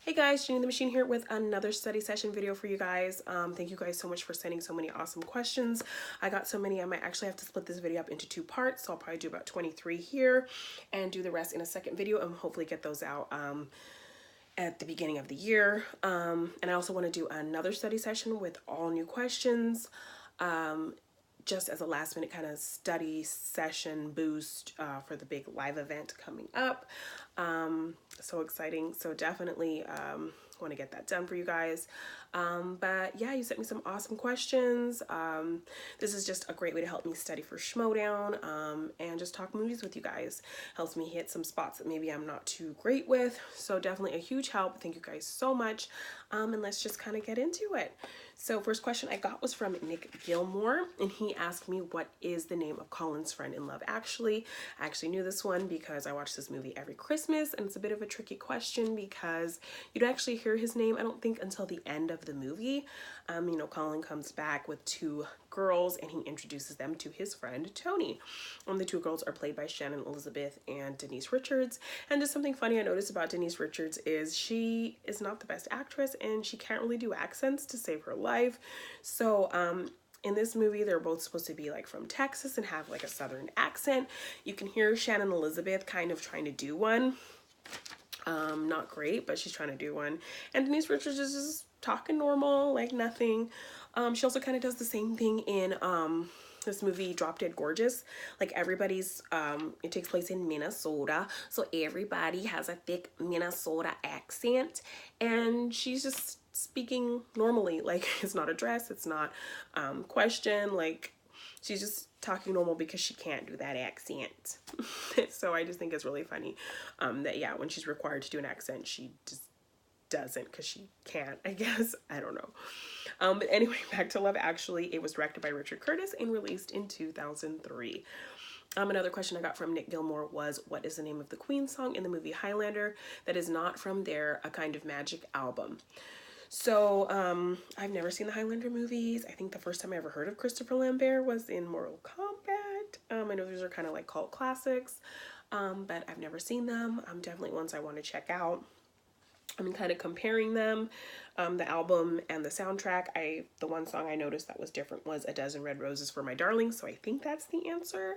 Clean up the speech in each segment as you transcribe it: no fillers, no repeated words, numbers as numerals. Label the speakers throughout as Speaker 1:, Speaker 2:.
Speaker 1: Hey guys, Jenny the Machine here with another study session video for you guys. Thank you guys so much for sending so many awesome questions. I got so many, I might actually have to split this video up into two parts. So I'll probably do about 23 here and do the rest in a second video and hopefully get those out at the beginning of the year. And I also want to do another study session with all new questions. Just as a last minute kind of study session boost for the big live event coming up. So exciting. So definitely want to get that done for you guys. But yeah, you sent me some awesome questions. This is just a great way to help me study for Schmoedown and just talk movies with you guys. Helps me hit some spots that maybe I'm not too great with. So definitely a huge help. Thank you guys so much. And let's just kind of get into it. So first question I got was from Nick Gilmore, and he asked me what is the name of Colin's friend in Love Actually. I actually knew this one because I watch this movie every Christmas, and it's a bit of a tricky question because you'd actually hear his name, I don't think, until the end of the movie. You know, Colin comes back with two girls and he introduces them to his friend Tony. The two girls are played by Shannon Elizabeth and Denise Richards. And just something funny I noticed about Denise Richards is she is not the best actress and she can't really do accents to save her life. So in this movie, they're both supposed to be like from Texas and have like a southern accent. You can hear Shannon Elizabeth kind of trying to do one. Not great, but she's trying to do one. And Denise Richards is just talking normal, like nothing. She also kind of does the same thing in this movie Drop Dead Gorgeous. Like everybody's it takes place in Minnesota, so everybody has a thick Minnesota accent, and she's just speaking normally. Like it's not a dress, it's not question, like she's just talking normal because she can't do that accent. So I just think it's really funny that yeah, when she's required to do an accent, she just doesn't because she can't, I guess. I don't know. But anyway, back to Love Actually. It was directed by Richard Curtis and released in 2003. Another question I got from Nick Gilmore was, what is the name of the Queen song in the movie Highlander that is not from their A Kind of Magic album? So I've never seen the Highlander movies. I think the first time I ever heard of Christopher Lambert was in Mortal Kombat. I know these are kind of like cult classics, but I've never seen them. Definitely ones I want to check out. I'm kind of comparing them, the album and the soundtrack. The one song I noticed that was different was A Dozen Red Roses for My Darling, so I think that's the answer.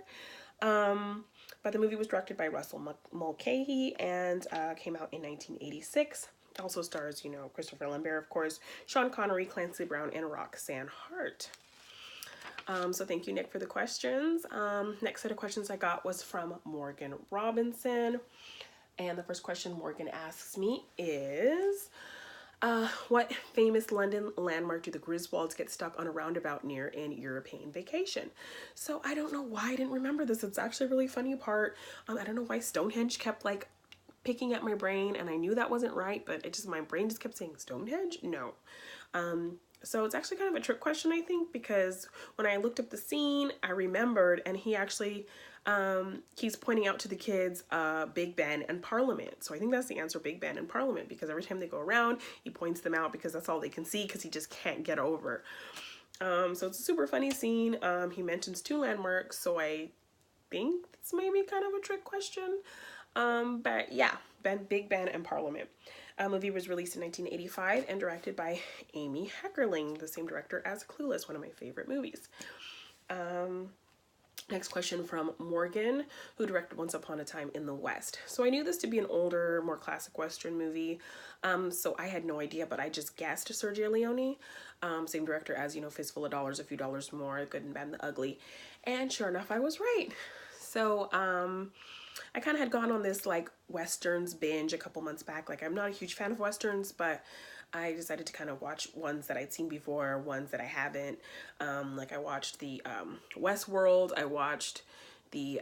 Speaker 1: But the movie was directed by Russell Mulcahy and came out in 1986. It also stars, you know, Christopher Lambert, of course, Sean Connery, Clancy Brown, and Roxanne Hart. So thank you, Nick, for the questions. Next set of questions I got was from Morgan Robinson. And the first question Morgan asks me is, what famous London landmark do the Griswolds get stuck on a roundabout near in European Vacation? So I don't know why I didn't remember this. It's actually a really funny part. I don't know why Stonehenge kept like picking at my brain, and I knew that wasn't right, but my brain just kept saying Stonehenge? No. So it's actually kind of a trick question, I think, because when I looked up the scene, I remembered, and he actually keeps pointing out to the kids Big Ben and Parliament. So I think that's the answer, Big Ben and Parliament, because every time they go around, he points them out because that's all they can see because he just can't get over. So it's a super funny scene. He mentions two landmarks, so I think this may be kind of a trick question. But yeah, Big Ben and Parliament. Movie was released in 1985 and directed by Amy Heckerling, the same director as Clueless, one of my favorite movies. Next question from Morgan, who directed Once Upon a Time in the West. So I knew this to be an older, more classic Western movie, so I had no idea, but I just guessed Sergio Leone, same director as, you know, Fistful of Dollars, A Few Dollars More, Good and Bad and the Ugly, and sure enough, I was right. So I kind of had gone on this like Westerns binge a couple months back. Like I'm not a huge fan of Westerns, but I decided to kind of watch ones that I'd seen before, ones that I haven't. Like I watched the Westworld. I watched the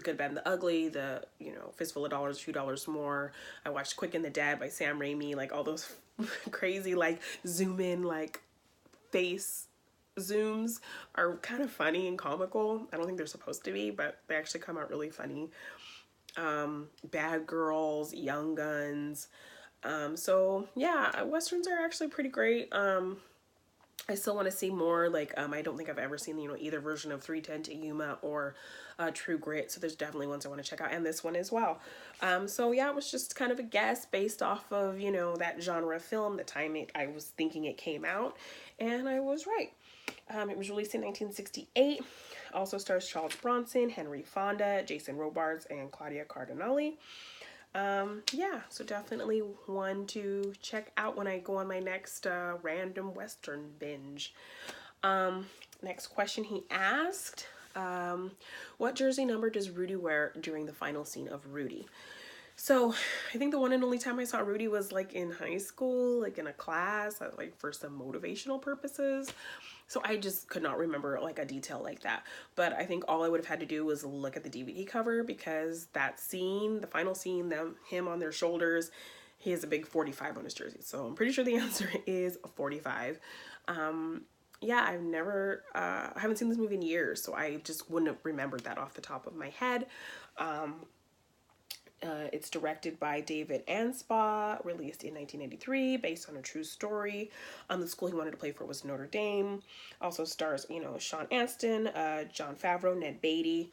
Speaker 1: Good, Bad, and the Ugly, the, you know, Fistful of Dollars, A Few Dollars More. I watched Quick and the Dead by Sam Raimi, like all those crazy like zoom in like face zooms are kind of funny and comical. I don't think they're supposed to be, but they actually come out really funny. Bad Girls, Young Guns. So yeah, Westerns are actually pretty great. I still want to see more. Like, I don't think I've ever seen, either version of 3:10 to Yuma or True Grit. So there's definitely ones I want to check out, and this one as well. So yeah, it was just kind of a guess based off of, that genre of film, the time I was thinking it came out, and I was right. It was released in 1968. Also stars Charles Bronson, Henry Fonda, Jason Robards, and Claudia Cardinale. Yeah, so definitely one to check out when I go on my next random Western binge. Next question he asked, what jersey number does Rudy wear during the final scene of Rudy? So I think the one and only time I saw Rudy was like in high school, like in a class, like for some motivational purposes. So I just could not remember like a detail like that. But I think all I would have had to do was look at the DVD cover, because that scene, the final scene, him on their shoulders, he has a big 45 on his jersey. So I'm pretty sure the answer is 45. Yeah, I haven't seen this movie in years, so I just wouldn't have remembered that off the top of my head. It's directed by David Anspaugh, released in 1983, based on a true story. The school he wanted to play for was Notre Dame. Also stars, Sean Astin, Jon Favreau, Ned Beatty.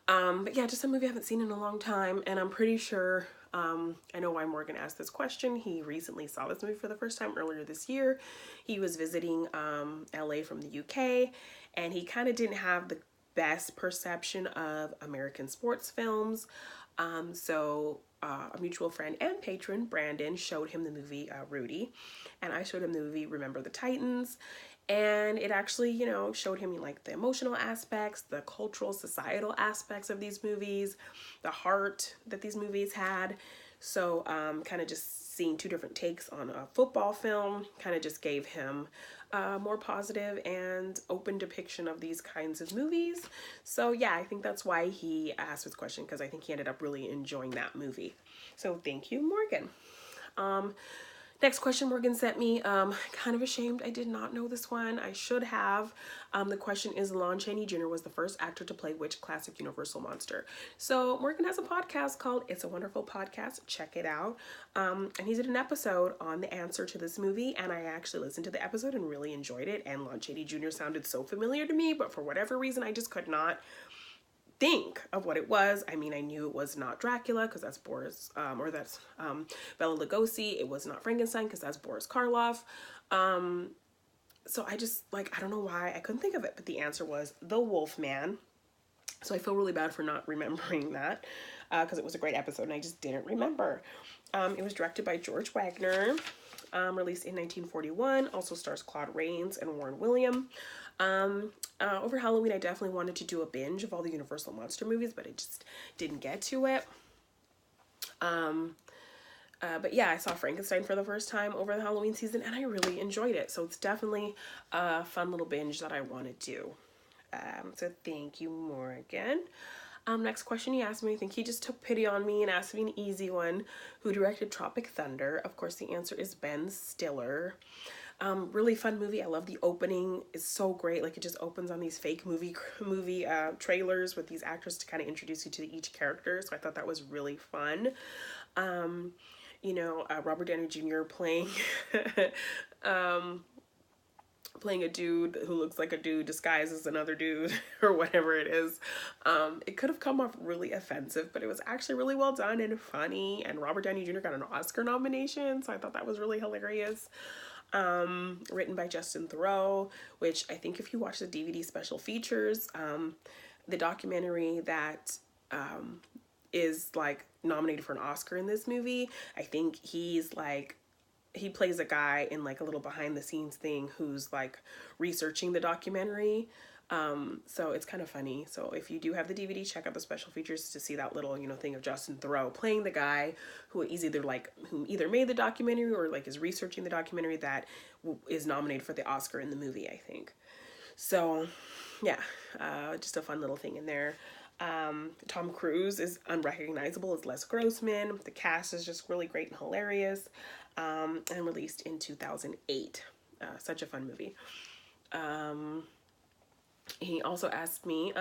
Speaker 1: But yeah, just a movie I haven't seen in a long time, and I'm pretty sure, I know why Morgan asked this question. He recently saw this movie for the first time earlier this year. He was visiting LA from the UK, and he kind of didn't have the best perception of American sports films. So a mutual friend and patron, Brandon, showed him the movie Rudy, and I showed him the movie Remember the Titans, and it actually, showed him like the emotional aspects, the cultural, societal aspects of these movies, the heart that these movies had. So kind of just seeing two different takes on a football film kind of just gave him a more positive and open depiction of these kinds of movies. So yeah, I think that's why he asked this question, because I think he ended up really enjoying that movie. So thank you, Morgan. Next question Morgan sent me, kind of ashamed I did not know this one. I should have. The question is, Lon Chaney Jr. was the first actor to play which classic Universal monster? So Morgan has a podcast called It's a Wonderful Podcast. Check it out. And he did an episode on the answer to this movie, and I actually listened to the episode and really enjoyed it. And Lon Chaney Jr. sounded so familiar to me, but for whatever reason, I just could not think of what it was. I mean, I knew it was not Dracula, because that's Boris, or that's Bela Lugosi. It was not Frankenstein, because that's Boris Karloff. So I just, I don't know why I couldn't think of it, but the answer was The Wolfman. So I feel really bad for not remembering that, because it was a great episode and I just didn't remember. It was directed by George Wagner, released in 1941, also stars Claude Rains and Warren William. Over Halloween, I definitely wanted to do a binge of all the Universal Monster movies, but I just didn't get to it. But yeah, I saw Frankenstein for the first time over the Halloween season, and I really enjoyed it. So it's definitely a fun little binge that I want to do. So thank you, Morgan. Next question he asked me, I think he just took pity on me and asked me an easy one. Who directed Tropic Thunder? Of course, the answer is Ben Stiller. Really fun movie. I love the opening. It's so great. Like, it just opens on these fake movie trailers with these actors to kind of introduce you to each character. So I thought that was really fun. Robert Downey Jr. playing playing a dude who looks like a dude disguised as another dude or whatever it is. It could have come off really offensive, but it was actually really well done and funny, and Robert Downey Jr. got an Oscar nomination, so I thought that was really hilarious. Written by Justin Theroux, which I think if you watch the DVD special features, the documentary that is nominated for an Oscar in this movie, I think he plays a guy in a little behind the scenes thing who's researching the documentary. So it's kind of funny. So if you do have the DVD, check out the special features to see that little, thing of Justin Theroux playing the guy who is who either made the documentary or is researching the documentary that is nominated for the Oscar in the movie, I think. So yeah, just a fun little thing in there. Tom Cruise is unrecognizable as Les Grossman. The cast is just really great and hilarious. And released in 2008. Such a fun movie. He also asked me,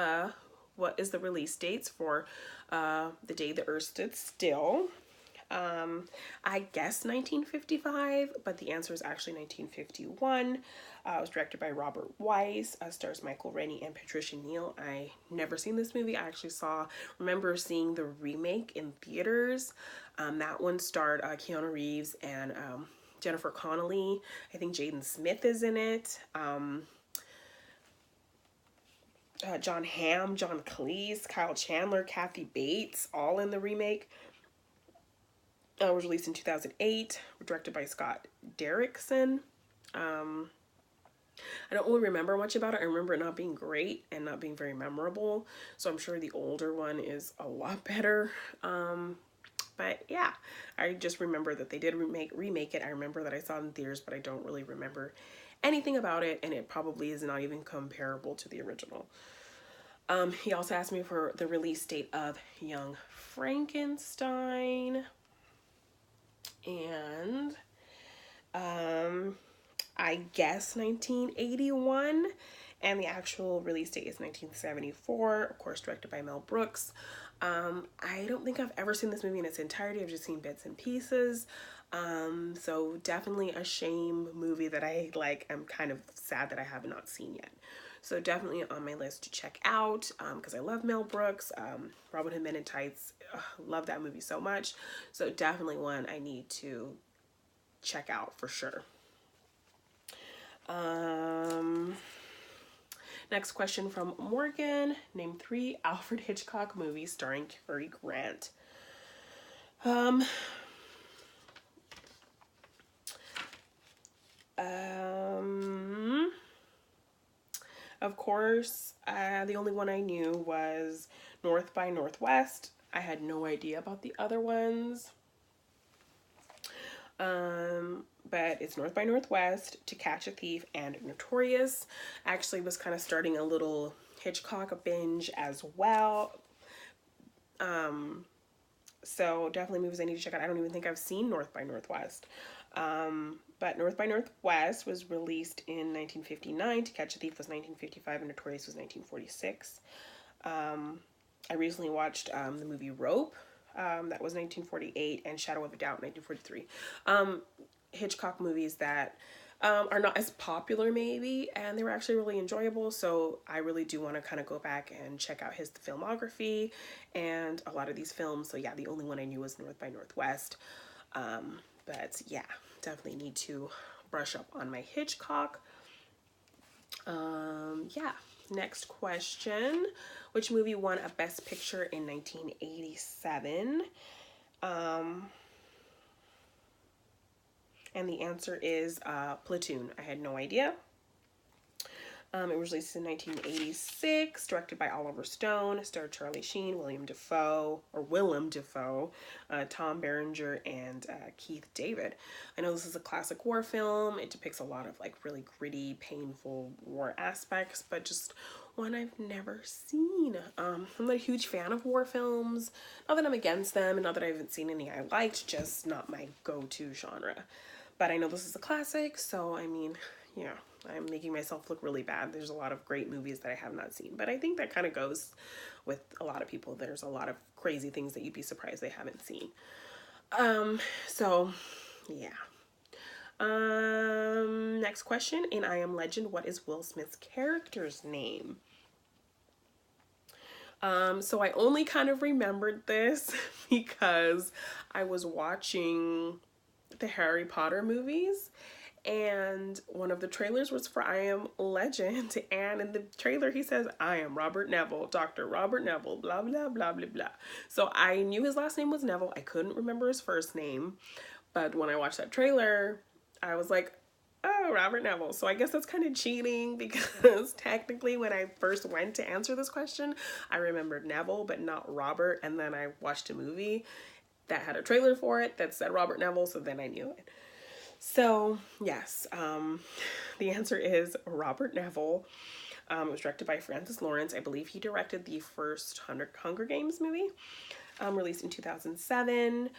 Speaker 1: what is the release dates for The Day the Earth Stood Still? I guess 1955, but the answer is actually 1951. It was directed by Robert Wise, stars Michael Rennie and Patricia Neal. I never seen this movie. I actually remember seeing the remake in theaters. That one starred Keanu Reeves and Jennifer Connelly. I think Jaden Smith is in it. John Hamm, John Cleese, Kyle Chandler, Kathy Bates, all in the remake. Was released in 2008, directed by Scott Derrickson. I don't really remember much about it. I remember it not being great and not being very memorable, so I'm sure the older one is a lot better. But yeah, I just remember that they did remake it. I remember that I saw it in theaters, but I don't really remember anything about it, and it probably is not even comparable to the original. He also asked me for the release date of Young Frankenstein. And I guess 1981, and the actual release date is 1974, of course directed by Mel Brooks. I don't think I've ever seen this movie in its entirety. I've just seen bits and pieces. So definitely a shame movie that I'm kind of sad that I have not seen yet. So definitely on my list to check out, because I love Mel Brooks. Robin Hood Men in Tights, love that movie so much. So definitely one I need to check out for sure. Next question from Morgan. Name 3 Alfred Hitchcock movies starring Cary Grant. Of course, the only one I knew was North by Northwest. I had no idea about the other ones. But it's North by Northwest, To Catch a Thief, and Notorious. Actually was kind of starting a little Hitchcock binge as well. So definitely movies I need to check out. I don't even think I've seen North by Northwest. But North by Northwest was released in 1959. To Catch a Thief was 1955, and Notorious was 1946. I recently watched the movie Rope. That was 1948, and Shadow of a Doubt, 1943. Hitchcock movies that are not as popular maybe, and they were actually really enjoyable, so I really do want to kind of go back and check out his filmography and a lot of these films. So yeah, the only one I knew was North by Northwest. But yeah, definitely need to brush up on my Hitchcock. Yeah, next question. Which movie won a Best Picture in 1987? And the answer is Platoon. I had no idea. It was released in 1986, directed by Oliver Stone, starred Charlie Sheen, Willem Dafoe, Tom Berenger, and Keith David. I know this is a classic war film. It depicts a lot of really gritty, painful war aspects, but just one I've never seen. I'm not a huge fan of war films. Not that I'm against them, and not that I haven't seen any I liked, just not my go-to genre. But I know this is a classic, so I mean, yeah, I'm making myself look really bad. There's a lot of great movies that I have not seen, but I think that kind of goes with a lot of people. There's a lot of crazy things that you'd be surprised they haven't seen. So yeah. Next question. In I Am Legend, what is Will Smith's character's name? So I only kind of remembered this because I was watching the Harry Potter movies, and one of the trailers was for I Am Legend, and in the trailer he says, I am Robert Neville, Dr. Robert Neville, blah, blah, blah, blah, blah. So I knew his last name was Neville. I couldn't remember his first name, but when I watched that trailer, I was like, oh, Robert Neville. So I guess that's kind of cheating because technically when I first went to answer this question, I remembered Neville, but not Robert, and then I watched a movie that had a trailer for it that said Robert Neville, so then I knew it. So yes, the answer is Robert Neville. It was directed by Francis Lawrence. I believe he directed the first Hunger Games movie, released in 2007.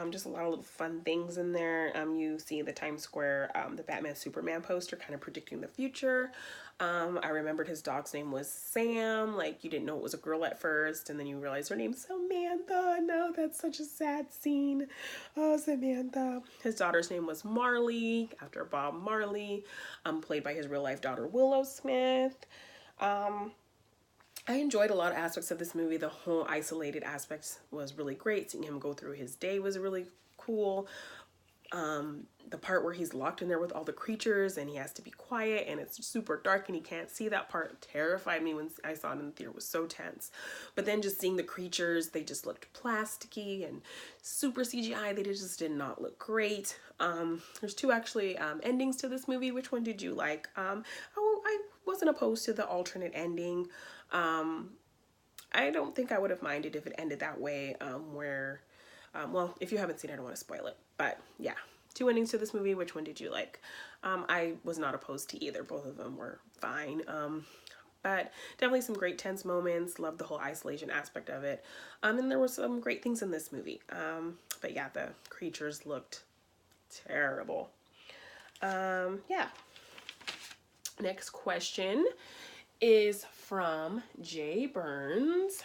Speaker 1: Just a lot of little fun things in there. You see the Times Square, the Batman Superman poster kind of predicting the future. I remembered his dog's name was Sam. Like, you didn't know it was a girl at first, and then you realize her name's Samantha. No, that's such a sad scene. Oh, Samantha. His daughter's name was Marley, after Bob Marley, played by his real life daughter Willow Smith. I enjoyed a lot of aspects of this movie. The whole isolated aspect was really great. Seeing him go through his day was really cool. The part where he's locked in there with all the creatures and he has to be quiet and it's super dark and he can't see, that part terrified me when I saw it in the theater. It was so tense. But then just seeing the creatures, they just looked plasticky and super CGI. They just did not look great. There's two actually endings to this movie. Which one did you like? I wasn't opposed to the alternate ending. I don't think I would have minded if it ended that way, well, if you haven't seen it, I don't want to spoil it, but yeah, two endings to this movie. Which one did you like? I was not opposed to either. Both of them were fine. But definitely some great tense moments. Loved the whole isolation aspect of it. And there were some great things in this movie. But yeah, the creatures looked terrible. Yeah. Next question is from Jay Burns.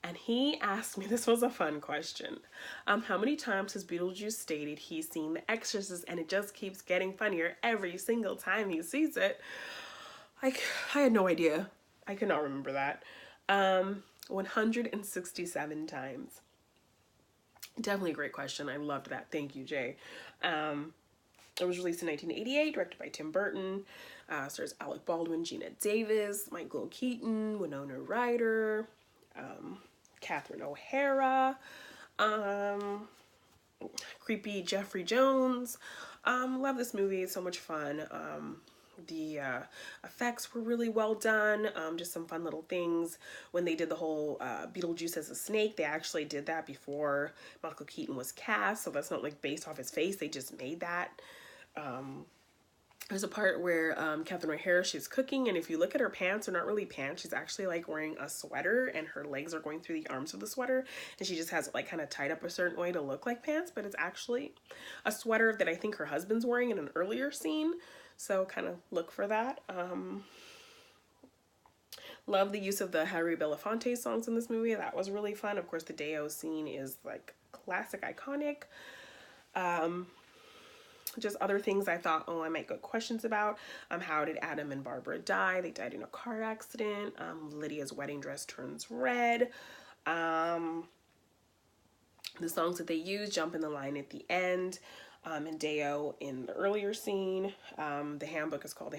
Speaker 1: And he asked me, this was a fun question. How many times has Beetlejuice stated he's seen The Exorcist, and it just keeps getting funnier every single time he sees it? Like, I had no idea. I could not remember that. 167 times. Definitely a great question. I loved that. Thank you, Jay. It was released in 1988, directed by Tim Burton. Stars Alec Baldwin, Gina Davis, Michael Keaton, Winona Ryder, Catherine O'Hara, creepy Jeffrey Jones. Love this movie. It's so much fun. The effects were really well done. Just some fun little things. When they did the whole Beetlejuice as a snake, they actually did that before Michael Keaton was cast, so that's not like based off his face. They just made that. There's a part where Catherine O'Hara, she's cooking, and if you look at her pants, they're not really pants. She's actually like wearing a sweater, and her legs are going through the arms of the sweater, and she just has it like kind of tied up a certain way to look like pants, but it's actually a sweater that I think her husband's wearing in an earlier scene. So kind of look for that. Love the use of the Harry Belafonte songs in this movie. That was really fun. Of course, the Deo scene is like classic, iconic. Just other things I thought, I might get questions about. How did Adam and Barbara die? They died in a car accident. Lydia's wedding dress turns red. The songs that they use, Jump in the Line at the end, and Deo in the earlier scene. The handbook is called the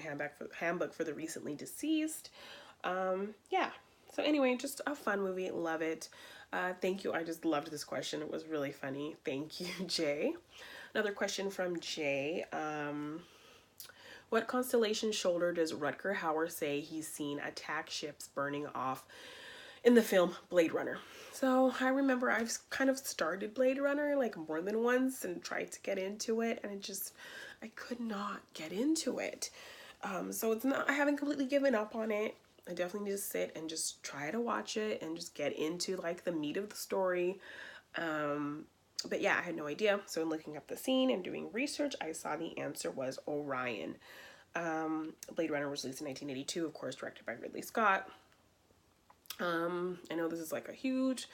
Speaker 1: Handbook for the Recently Deceased. Yeah. So anyway, just a fun movie. Love it. Thank you. I just loved this question. It was really funny. Thank you, Jay. Another question from Jay. What constellation shoulder does Rutger Hauer say he's seen attack ships burning off in the film Blade Runner? So I remember I've kind of started Blade Runner like more than once and tried to get into it, and I could not get into it. So it's not, I haven't completely given up on it. I definitely need to sit and just try to watch it and just get into like the meat of the story. But yeah, I had no idea. So in looking up the scene and doing research, I saw the answer was Orion. Blade Runner was released in 1982, of course, directed by Ridley Scott. I know this is like a huge,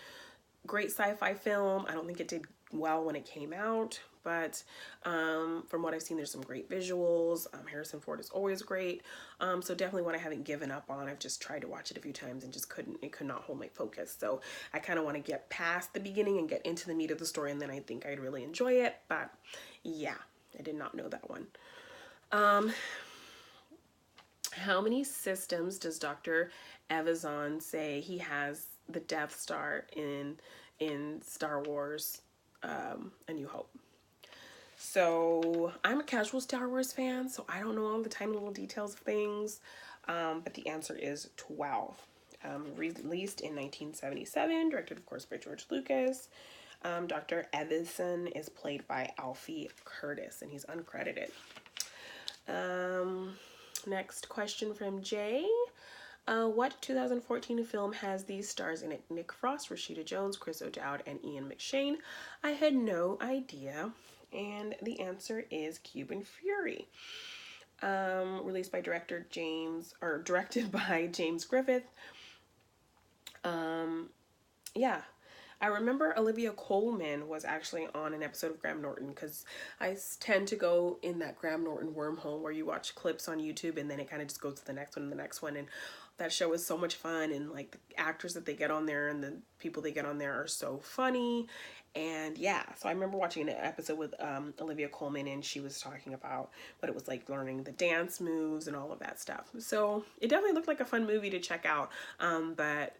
Speaker 1: great sci-fi film. I don't think it did well when it came out, but from what I've seen, there's some great visuals. Harrison Ford is always great. So definitely one I haven't given up on. I've just tried to watch it a few times and just could not hold my focus. So I kind of want to get past the beginning and get into the meat of the story, and then I think I'd really enjoy it. But yeah, I did not know that one. How many systems does Dr. Evazan say he has the Death Star in Star Wars A New Hope? So I'm a casual Star Wars fan, so I don't know all the tiny little details of things, but the answer is 12. Released in 1977, directed of course by George Lucas. Dr. Evazan is played by Alfie Curtis, and he's uncredited. Next question from Jay. What 2014 film has these stars in it? Nick Frost, Rashida Jones, Chris O'Dowd, and Ian McShane. I had no idea. And the answer is Cuban Fury. Released by directed by James Griffith. Yeah, I remember Olivia Colman was actually on an episode of Graham Norton, because I tend to go in that Graham Norton wormhole where you watch clips on YouTube and then it kind of just goes to the next one and the next one. And that show is so much fun, and like the actors that they get on there and the people they get on there are so funny. And yeah, so I remember watching an episode with Olivia Colman, and she was talking about what it was like learning the dance moves and all of that stuff. So it definitely looked like a fun movie to check out. But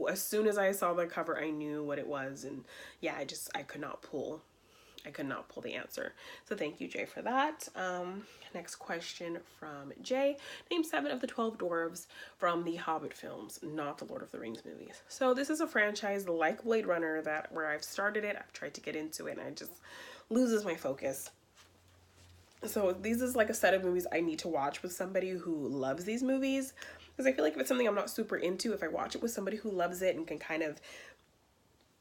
Speaker 1: as soon as I saw the cover, I knew what it was. And yeah, I could not pull the answer. So thank you, Jay, for that. Next question from Jay. Name 7 of the 12 dwarves from the Hobbit films, not the Lord of the Rings movies. So this is a franchise like Blade Runner where I've started it, I've tried to get into it, and it just loses my focus. So these is like a set of movies I need to watch with somebody who loves these movies, because I feel like if it's something I'm not super into, if I watch it with somebody who loves it and can kind of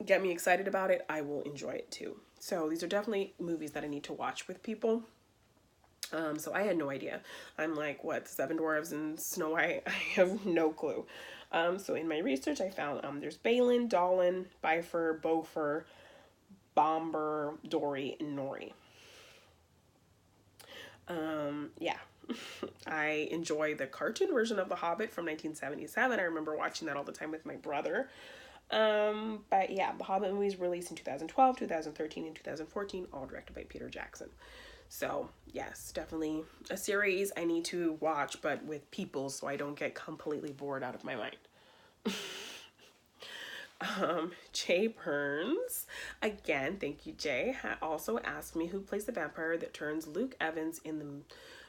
Speaker 1: get me excited about it, I will enjoy it too. So these are definitely movies that I need to watch with people. So I had no idea. I'm like, what, 7 dwarves and Snow White? I have no clue. So in my research, I found there's Balin, Dalin, Bifur, Bofur, Bombur, Dori, and Nori. Yeah. I enjoy the cartoon version of The Hobbit from 1977. I remember watching that all the time with my brother. But yeah, The Hobbit movies released in 2012, 2013, and 2014, all directed by Peter Jackson. So yes, definitely a series I need to watch, but with people, so I don't get completely bored out of my mind. Jay Burns, again, thank you, Jay, also asked me who plays the vampire that turns Luke Evans in the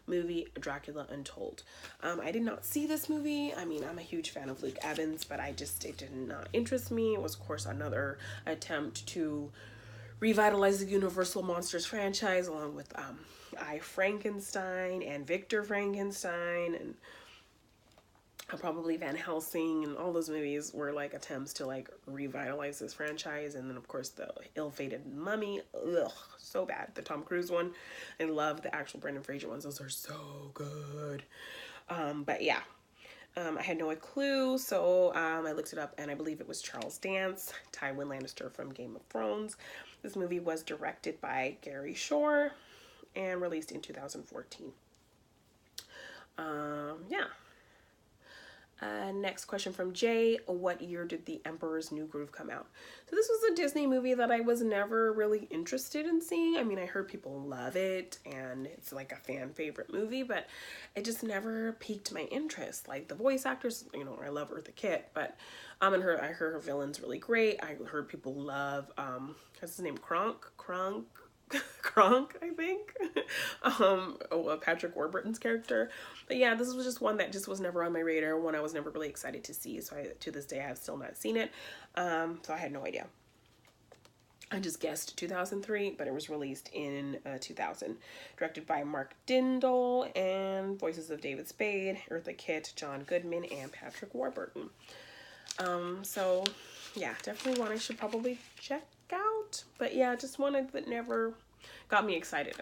Speaker 1: movie Dracula Untold. I did not see this movie. I mean, I'm a huge fan of Luke Evans, but it did not interest me. It was, of course, another attempt to revitalize the Universal Monsters franchise, along with I, Frankenstein and Victor Frankenstein, and probably Van Helsing, and all those movies were like attempts to like revitalize this franchise. And then of course the ill-fated Mummy, ugh, so bad. The Tom Cruise one, I love the actual Brendan Fraser ones, those are so good. But yeah, I had no clue, so I looked it up, and I believe it was Charles Dance, Tywin Lannister from Game of Thrones. This movie was directed by Gary Shore and released in 2014. Yeah. Next question from Jay. What year did The Emperor's New Groove come out? So this was a Disney movie that I was never really interested in seeing. I mean, I heard people love it and it's like a fan favorite movie, but it just never piqued my interest. Like the voice actors, you know, I love Eartha Kitt, but I heard her villain's really great. I heard people love what's his name? Kronk, I think. Patrick Warburton's character. But yeah, this was just one that just was never on my radar, one I was never really excited to see. So to this day, I have still not seen it. So I had no idea. I just guessed 2003, but it was released in 2000. Directed by Mark Dindal, and voices of David Spade, Eartha Kitt, John Goodman, and Patrick Warburton. So yeah, definitely one I should probably check out. But yeah, just one that never got me excited.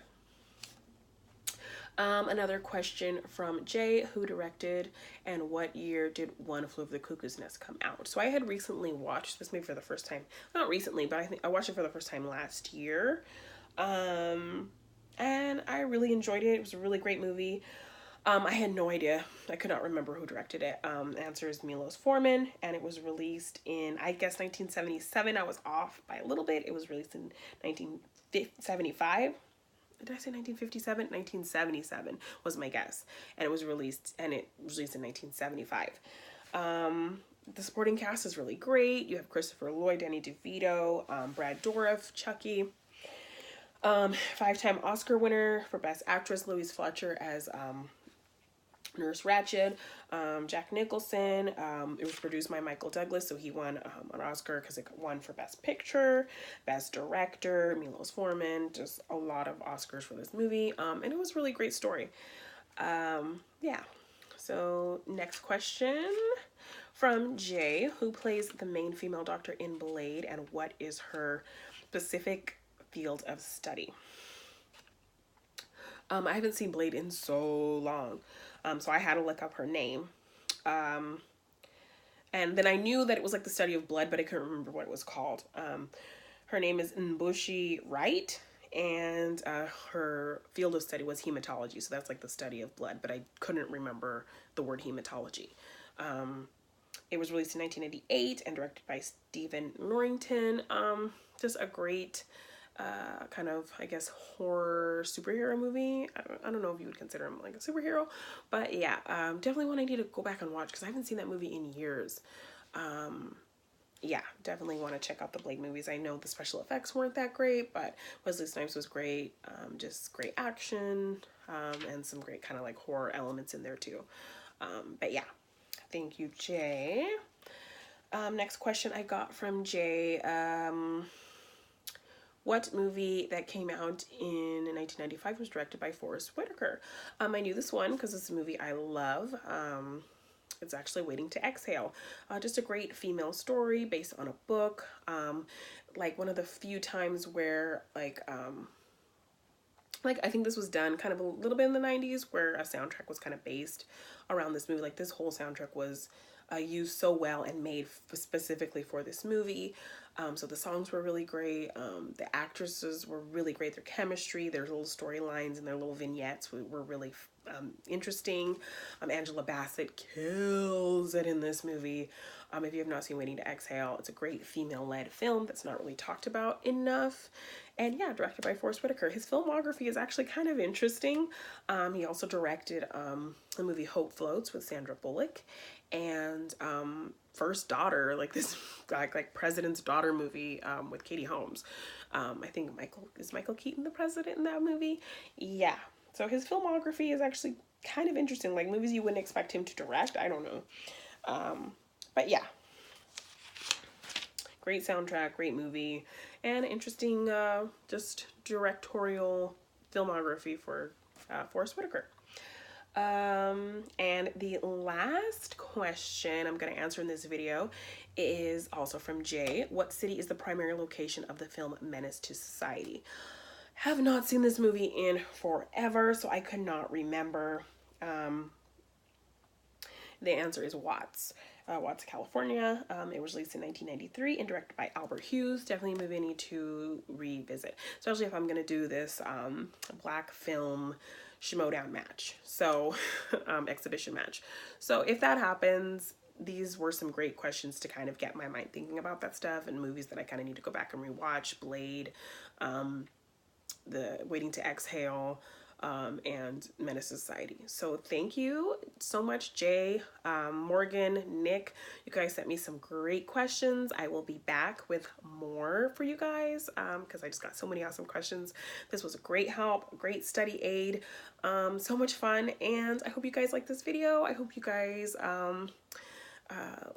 Speaker 1: Another question from Jay, who directed and what year did One Flew Over the Cuckoo's Nest come out? So I had recently watched this movie for the first time. Not recently, but I think I watched it for the first time last year. And I really enjoyed it. It was a really great movie. I had no idea. I could not remember who directed it. Answer is Milos Forman, and it was released in, I guess, 1977. I was off by a little bit. It was released in 1975. Did I say 1957? 1977 was my guess. And it was released in 1975. The supporting cast is really great. You have Christopher Lloyd, Danny DeVito, Brad Dourif, Chucky. 5-time Oscar winner for Best Actress, Louise Fletcher as Nurse Ratched. Jack Nicholson. It was produced by Michael Douglas, so he won an Oscar because it won for Best Picture, Best Director, Milos Forman, just a lot of Oscars for this movie. And it was a really great story. Yeah. So next question from Jay, who plays the main female doctor in Blade, and what is her specific field of study? I haven't seen Blade in so long, so I had to look up her name. And then I knew that it was like the study of blood, but I couldn't remember what it was called. Her name is Mbushi Wright, and her field of study was hematology. So that's like the study of blood, but I couldn't remember the word hematology. It was released in 1998 and directed by Stephen Norrington. Just a great kind of, I guess, horror superhero movie. I don't know if you would consider him like a superhero, but yeah, definitely one I need to go back and watch because I haven't seen that movie in years. Yeah, definitely want to check out the Blade movies. I know the special effects weren't that great, but Wesley Snipes was great. Just great action, and some great kind of like horror elements in there too. But yeah, thank you, Jay. Next question I got from Jay. What movie that came out in 1995 was directed by Forest Whitaker? I knew this one because it's a movie I love. It's actually Waiting to Exhale. Just a great female story based on a book. Like one of the few times where like I think this was done kind of a little bit in the 90s where a soundtrack was kind of based around this movie. Like this whole soundtrack was used so well and made specifically for this movie. So the songs were really great. The actresses were really great. Their chemistry, their little storylines, and their little vignettes were really interesting. Angela Bassett kills it in this movie. If you have not seen Waiting to Exhale, it's a great female-led film that's not really talked about enough. And yeah, directed by Forest Whitaker. His filmography is actually kind of interesting. He also directed the movie Hope Floats with Sandra Bullock, and First Daughter, like this like President's Daughter movie with Katie Holmes. I think Michael Keaton the president in that movie? Yeah. So his filmography is actually kind of interesting, like movies you wouldn't expect him to direct. I don't know. But yeah. Great soundtrack, great movie, and interesting just directorial filmography for Forest Whitaker. And the last question I'm going to answer in this video is also from Jay. What city is the primary location of the film Menace to Society? Have not seen this movie in forever, so I could not remember. The answer is Watts. Watts, California. It was released in 1993 and directed by Albert Hughes. Definitely a movie I need to revisit, especially if I'm going to do this black film Schmoedown match. So, exhibition match. So if that happens, these were some great questions to kind of get my mind thinking about that stuff, and movies that I kind of need to go back and rewatch. Blade, the Waiting to Exhale, and Menace Society. So thank you so much, Jay, Morgan, Nick. You guys sent me some great questions. I will be back with more for you guys because I just got so many awesome questions. This was a great help, great study aid, so much fun, and I hope you guys like this video. I hope you guys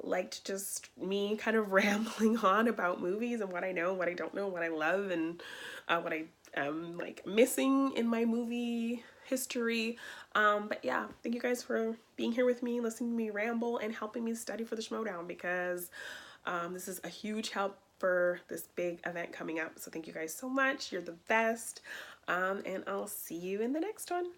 Speaker 1: liked just me kind of rambling on about movies and what I know, what I don't know, what I love, and what I am like missing in my movie history. But yeah, thank you guys for being here with me, listening to me ramble, and helping me study for the Schmoedown, because this is a huge help for this big event coming up. So thank you guys so much. You're the best. And I'll see you in the next one.